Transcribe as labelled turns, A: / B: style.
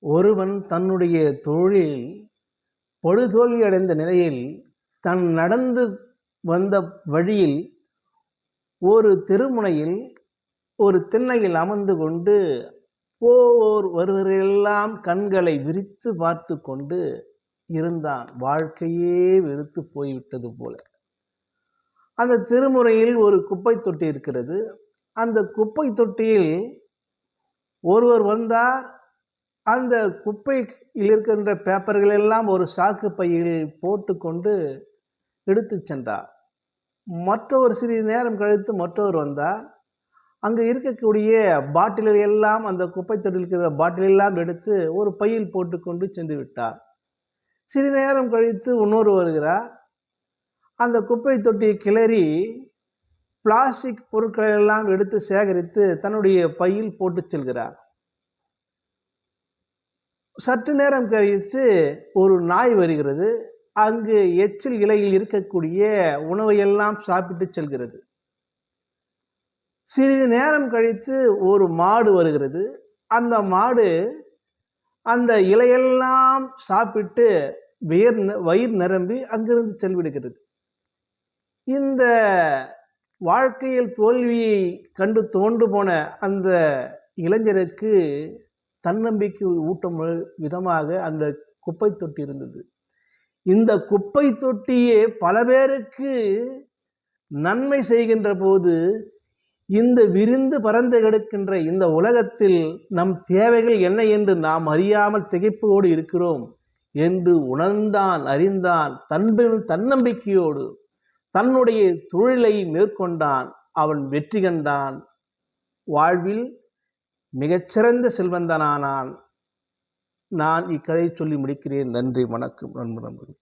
A: ஒருவன் தன்னுடைய தொழிலில் படுதோல்வி அடைந்த நிலையில் தான் நடந்து வந்த வழியில் ஒரு தெருமுனையில் ஒரு திண்ணையில் அமர்ந்து கொண்டு போவோர் வருவரெல்லாம் கண்களை விரித்து பார்த்து கொண்டு இருந்தான். வாழ்க்கையே வெறுத்து போய்விட்டது போல. அந்த திருமுறையில் ஒரு குப்பை தொட்டி இருக்கிறது. அந்த குப்பை தொட்டியில் ஒருவர் வந்தார். அந்த குப்பையில் இருக்கின்ற பேப்பர்கள் எல்லாம் ஒரு சாக்கு பையில் போட்டுக்கொண்டு எடுத்து சென்றார். மற்றொரு சிறிது நேரம் கழித்து மற்றொரு வந்தார். அங்கு இருக்கக்கூடிய பாட்டில்கள் எல்லாம், அந்த குப்பை தொட்டியில் இருக்கிற பாட்டில் எல்லாம் எடுத்து ஒரு பையில் போட்டுக்கொண்டு சென்று விட்டார். சிறிது நேரம் கழித்து இன்னொரு வருகிறார். அந்த குப்பை தொட்டியை கிளறி பிளாஸ்டிக் பொருட்களை எல்லாம் எடுத்து சேகரித்து தன்னுடைய பையில் போட்டு செல்கிறார். சற்று நேரம் கழித்து ஒரு நாய் வருகிறது. அங்கு எச்சில் இலையில் இருக்கக்கூடிய உணவையெல்லாம் சாப்பிட்டு செல்கிறது. சிறிது நேரம் கழித்து ஒரு மாடு வருகிறது. அந்த மாடு அந்த இலையெல்லாம் சாப்பிட்டு வயிறு நிரம்பி அங்கிருந்து செல்விடுகிறது. இந்த வாழ்க்கையில் தோல்வியை கண்டு தோண்டு போன அந்த இளைஞருக்கு தன்னம்பிக்கை ஊட்டும் விதமாக அந்த குப்பை தொட்டி இருந்தது. இந்த குப்பை தொட்டியே பல பேருக்கு நன்மை செய்கின்ற போது, இந்த விரிந்து பறந்து கிடக்கின்ற இந்த உலகத்தில் நம் தேவைகள் என்ன என்று நாம் அறியாமல் திகைப்போடு இருக்கிறோம் என்று உணர்ந்தான், அறிந்தான். தன்னம்பிக்கையோடு தன்னுடைய தொழிலை மேற்கொண்டான். அவன் வெற்றி கண்டான். வாழ்வில் மிகச்சிறந்த செல்வந்தனானான். நான் இக்கதை சொல்லி முடிக்கிறேன். நன்றி, வணக்கம் நண்பர்களே.